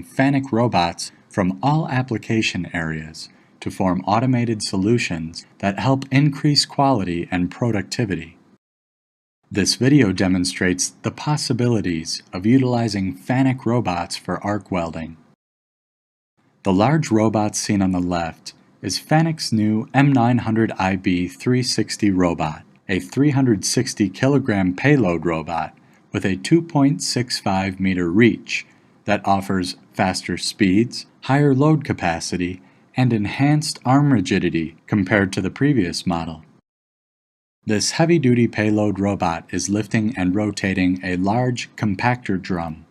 Fanuc robots from all application areas to form automated solutions that help increase quality and productivity. This video demonstrates the possibilities of utilizing Fanuc robots for arc welding. The large robot seen on the left is Fanuc's new M900IB360 robot, a 360 kilogram payload robot with a 2.65 meter reach that offers faster speeds, higher load capacity, and enhanced arm rigidity compared to the previous model. This heavy-duty payload robot is lifting and rotating a large compactor drum.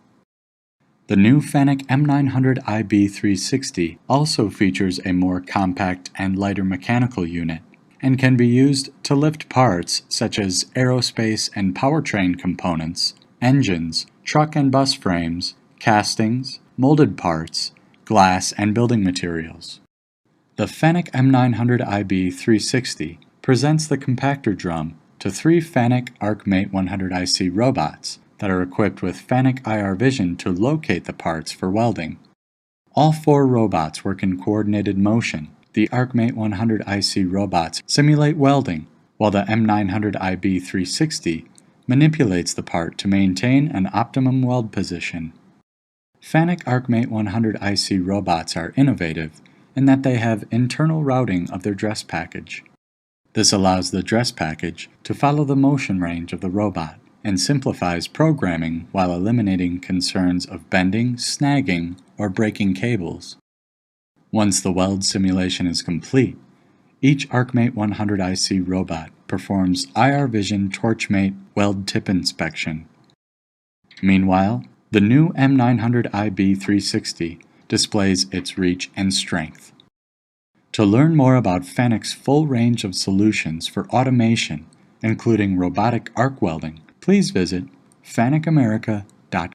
The new Fanuc M900IB360 also features a more compact and lighter mechanical unit and can be used to lift parts such as aerospace and powertrain components, engines, truck and bus frames, castings, molded parts, glass, and building materials. The Fanuc M900IB360 presents the compactor drum to 3 Fanuc ArcMate 100IC robots that are equipped with Fanuc IR vision to locate the parts for welding. All 4 robots work in coordinated motion. The ArcMate 100IC robots simulate welding, while the M900IB360 manipulates the part to maintain an optimum weld position. Fanuc ArcMate 100IC robots are innovative in that they have internal routing of their dress package. This allows the dress package to follow the motion range of the robot and simplifies programming while eliminating concerns of bending, snagging, or breaking cables. Once the weld simulation is complete, each ArcMate 100IC robot performs IR Vision Torchmate weld tip inspection. Meanwhile, the new M900IB360 displays its reach and strength. To learn more about Fanuc's full range of solutions for automation, including robotic arc welding, please visit fanucamerica.com.